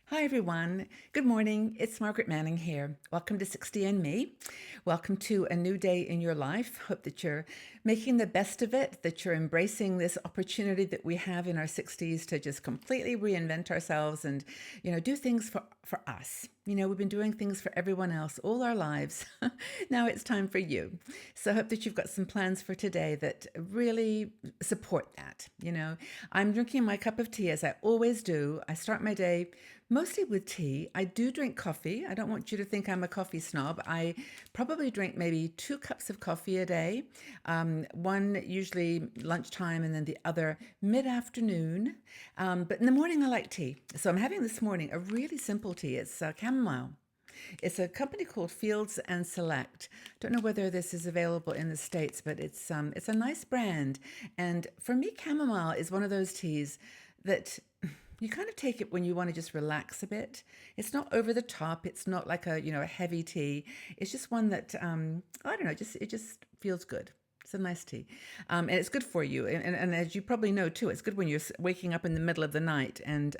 Hi, everyone. Good morning. It's Margaret Manning here. Welcome to 60 and Me. Welcome to a new day in your life. Hope that you're making the best of it, that you're embracing this opportunity that we have in our 60s to just completely reinvent ourselves and, do things for us. We've been doing things for everyone else all our lives. Now it's time for you. So I hope that you've got some plans for today that really support that. I'm drinking my cup of tea as I always do. I start my day mostly with tea. I do drink coffee. I don't want you to think I'm a coffee snob. I probably drink maybe 2 cups of coffee a day, one usually lunchtime and then the other mid afternoon. But in the morning, I like tea. So I'm having this morning a really simple tea. It's chamomile. It's a company called Fields and Select. Don't know whether this is available in the States, but it's a nice brand. And for me, chamomile is one of those teas that you kind of take it when you want to just relax a bit. It's not over the top. It's not like a heavy tea. It's just one that I don't know. It just feels good. It's a nice tea, and it's good for you. And as you probably know too, it's good when you're waking up in the middle of the night and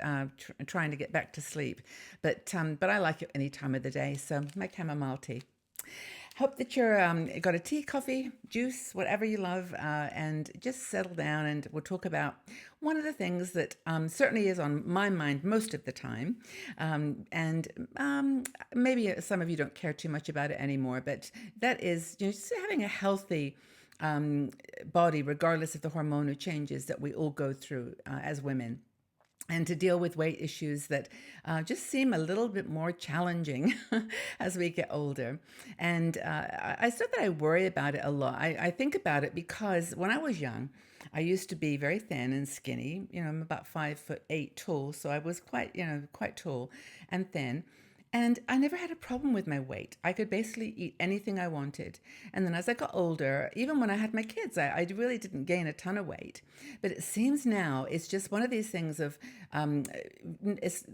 trying to get back to sleep. But I like it any time of the day. So my chamomile tea. Hope that you're got a tea, coffee, juice, whatever you love, and just settle down. And we'll talk about one of the things that certainly is on my mind most of the time, and maybe some of you don't care too much about it anymore. But that is just having a healthy body, regardless of the hormonal changes that we all go through as women, and to deal with weight issues that just seem a little bit more challenging as we get older. And I said that I worry about it a lot. I think about it because when I was young, I used to be very thin and skinny. I'm about 5'8" tall, so I was quite tall and thin. And I never had a problem with my weight. I could basically eat anything I wanted. And then as I got older, even when I had my kids, I really didn't gain a ton of weight. But it seems now it's just one of these things of it's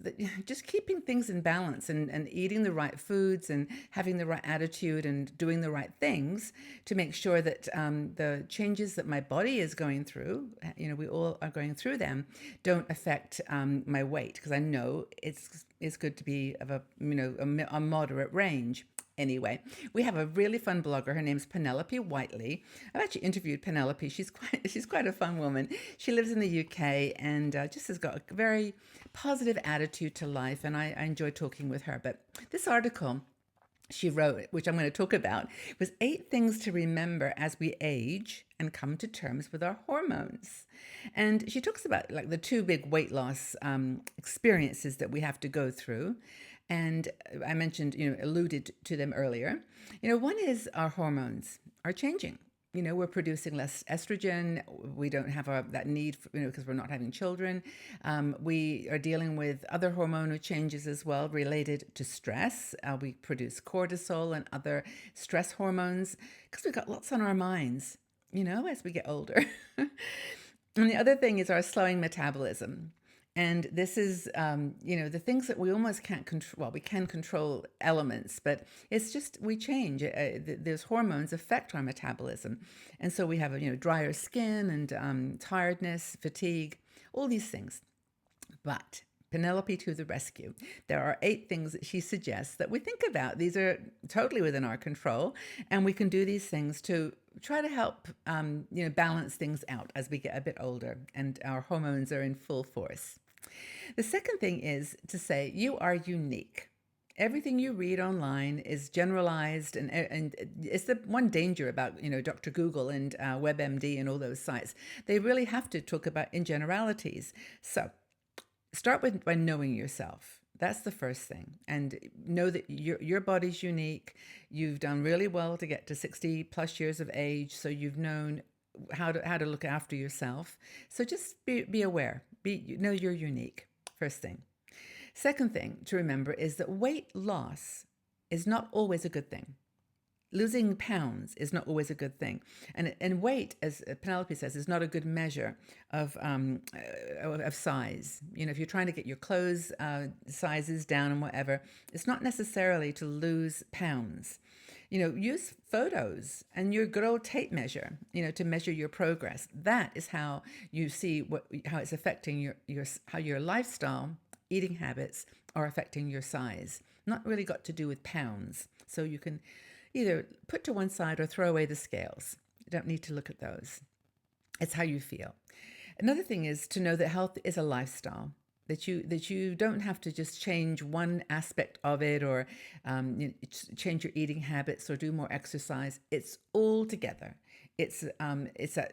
just keeping things in balance and eating the right foods and having the right attitude and doing the right things to make sure that the changes that my body is going through, we all are going through them, don't affect my weight, because I know it's good to be of a moderate range. Anyway, we have a really fun blogger. Her name's Penelope Whiteley. I've actually interviewed Penelope. She's quite a fun woman. She lives in the UK and just has got a very positive attitude to life, and I enjoy talking with her. But this article she wrote, which I'm going to talk about, was 8 things to remember as we age and come to terms with our hormones. And she talks about like the 2 big weight loss experiences that we have to go through. And I mentioned, alluded to them earlier. One is our hormones are changing. We're producing less estrogen. We don't have that need, because we're not having children. We are dealing with other hormonal changes as well related to stress. We produce cortisol and other stress hormones because we've got lots on our minds, as we get older. And the other thing is our slowing metabolism. And this is, the things that we almost can't control. Well, we can control elements, but it's just we change. Those hormones affect our metabolism. And so we have, drier skin and tiredness, fatigue, all these things. But Penelope to the rescue. There are 8 things that she suggests that we think about. These are totally within our control, and we can do these things to try to help, balance things out as we get a bit older and our hormones are in full force. The second thing is to say you are unique. Everything you read online is generalized, and it's the one danger about Dr. Google and WebMD and all those sites. They really have to talk about in generalities. So start with by knowing yourself. That's the first thing. And know that your body's unique. You've done really well to get to 60 plus years of age, so you've known how to look after yourself. So just be aware. Know you're unique. First thing. Second thing to remember is that weight loss is not always a good thing. Losing pounds is not always a good thing. And weight, as Penelope says, is not a good measure of size. If you're trying to get your clothes sizes down and whatever, it's not necessarily to lose pounds. Use photos and your good old tape measure, to measure your progress. That is how you see how it's affecting how your lifestyle eating habits are affecting your size. Not really got to do with pounds. So you can either put to one side or throw away the scales. You don't need to look at those. It's how you feel. Another thing is to know that health is a lifestyle. That you don't have to just change one aspect of it, or change your eating habits or do more exercise. It's all together. It's a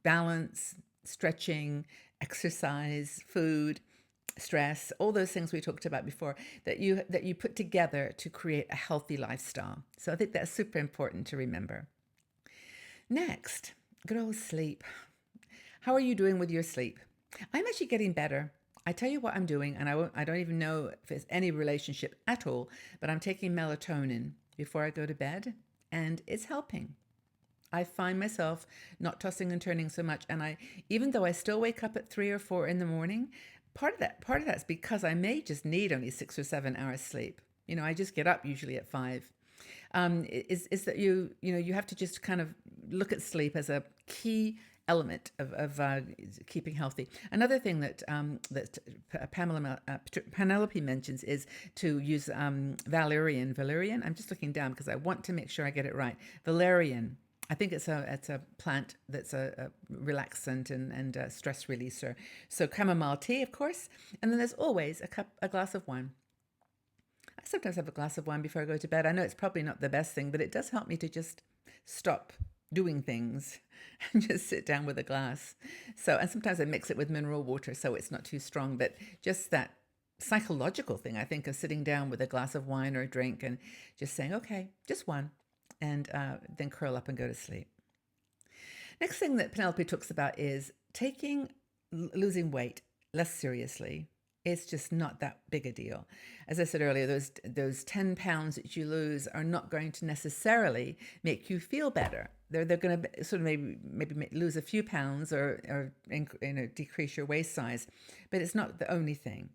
balance, stretching, exercise, food, stress, all those things we talked about before that you put together to create a healthy lifestyle. So I think that's super important to remember. Next, good old sleep. How are you doing with your sleep? I'm actually getting better. I tell you what I'm doing, and I don't even know if there's any relationship at all, but I'm taking melatonin before I go to bed, and it's helping. I find myself not tossing and turning so much, and even though I still wake up at 3 or 4 in the morning, part of that's because I may just need only 6 or 7 hours sleep. I just get up usually at 5. Is that you have to just kind of look at sleep as a key element of keeping healthy. Another thing that Penelope mentions is to use valerian. Valerian. I'm just looking down because I want to make sure I get it right. Valerian. I think it's a plant that's a relaxant and a stress releaser. So chamomile tea, of course, and then there's always a glass of wine. I sometimes have a glass of wine before I go to bed. I know it's probably not the best thing, but it does help me to just stop doing things and just sit down with a glass. And sometimes I mix it with mineral water so it's not too strong, but just that psychological thing, I think, of sitting down with a glass of wine or a drink and just saying, okay, just one, and then curl up and go to sleep. Next thing that Penelope talks about is losing weight less seriously. It's just not that big a deal. As I said earlier, those 10 pounds that you lose are not going to necessarily make you feel better. They're going to sort of maybe lose a few pounds or decrease your waist size, but it's not the only thing.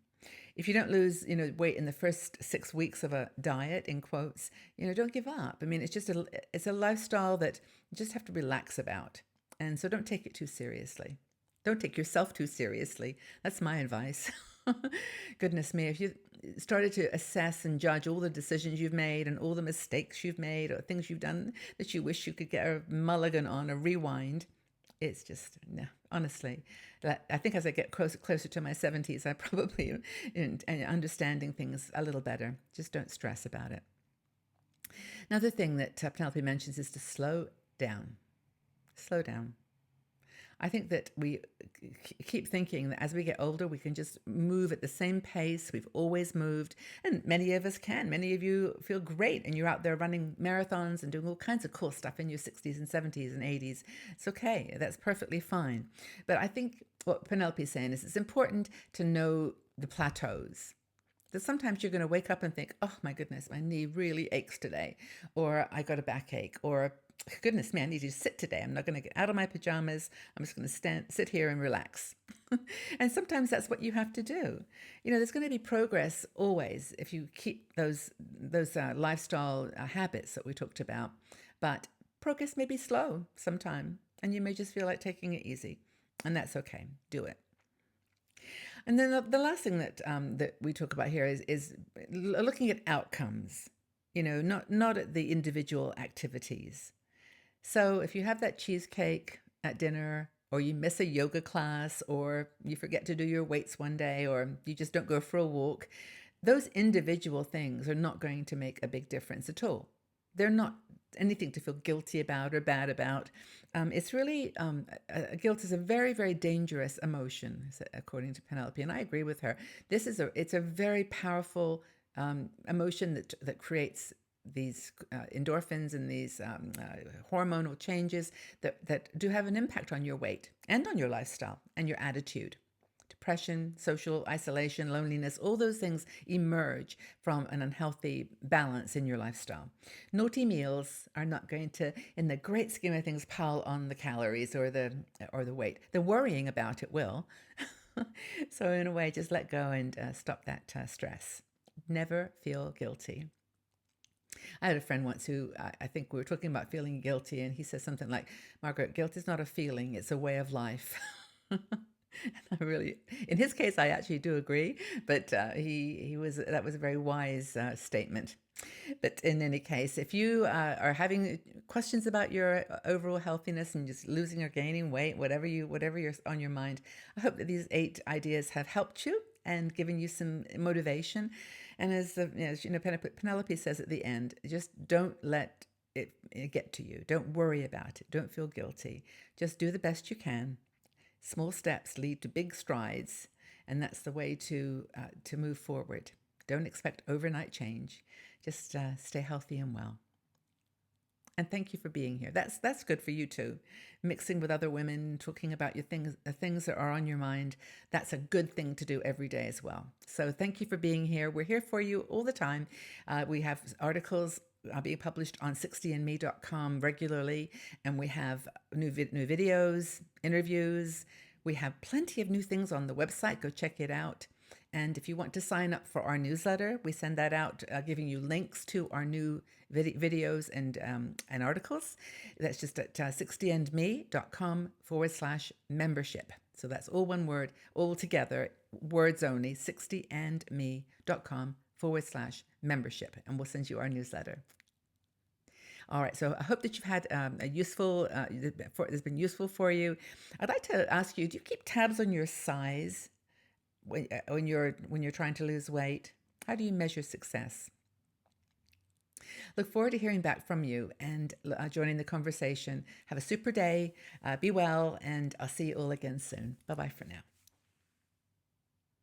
If you don't lose weight in the first 6 weeks of a diet, in quotes, don't give up. I mean, it's a lifestyle that you just have to relax about, and so don't take it too seriously. Don't take yourself too seriously. That's my advice. Goodness me, if you started to assess and judge all the decisions you've made and all the mistakes you've made or things you've done that you wish you could get a mulligan on, a rewind, it's just, no, honestly. I think as I get closer to my 70s, I probably am understanding things a little better. Just don't stress about it. Another thing that Penelope mentions is to slow down. Slow down. I think that we keep thinking that as we get older, we can just move at the same pace we've always moved. And many of us can. Many of you feel great and you're out there running marathons and doing all kinds of cool stuff in your 60s and 70s and 80s. It's okay. That's perfectly fine. But I think what Penelope's saying is it's important to know the plateaus. That sometimes you're going to wake up and think, oh my goodness, my knee really aches today. Or I got a backache. Or goodness me, I need to sit today. I'm not going to get out of my pajamas. I'm just going to sit here and relax. And sometimes that's what you have to do. There's going to be progress always if you keep those lifestyle habits that we talked about. But progress may be slow sometime, and you may just feel like taking it easy. And that's okay. Do it. And then the last thing that we talk about here is looking at outcomes. Not at the individual activities. So if you have that cheesecake at dinner, or you miss a yoga class, or you forget to do your weights one day, or you just don't go for a walk, those individual things are not going to make a big difference at all. They're not anything to feel guilty about or bad about. It's really, guilt is a very, very dangerous emotion, according to Penelope, and I agree with her. It's a very powerful emotion that creates these endorphins and these hormonal changes that do have an impact on your weight and on your lifestyle and your attitude. Depression, social isolation, loneliness, all those things emerge from an unhealthy balance in your lifestyle. Naughty meals are not going to, in the great scheme of things, pile on the calories or the weight. The worrying about it will. So in a way, just let go and stop that stress. Never feel guilty. I had a friend once who I think we were talking about feeling guilty, and he says something like, Margaret, guilt is not a feeling, it's a way of life. I really, in his case, I actually do agree, but he was that was a very wise statement. But in any case, if you are having questions about your overall healthiness and just losing or gaining weight, whatever you're on your mind, I hope that these 8 ideas have helped you and given you some motivation. And as you know, Penelope says at the end, just don't let it get to you. Don't worry about it. Don't feel guilty. Just do the best you can. Small steps lead to big strides, and that's the way to move forward. Don't expect overnight change. Just stay healthy and well. And thank you for being here. That's good for you too. Mixing with other women, talking about your things, the things that are on your mind. That's a good thing to do every day as well. So thank you for being here. We're here for you all the time. We have articles being published on 60andme.com regularly, and we have new videos, interviews. We have plenty of new things on the website. Go check it out. And if you want to sign up for our newsletter, we send that out, giving you links to our new videos and articles. That's just at 60andme.com/membership. So that's all one word, all together, words only, 60andme.com/membership. And we'll send you our newsletter. All right, so I hope that you've had a useful, it's been useful for you. I'd like to ask you, do you keep tabs on your size when you're trying to lose weight? How do you measure success? Look forward to hearing back from you and joining the conversation. Have a super day, be well, and I'll see you all again soon. Bye-bye for now.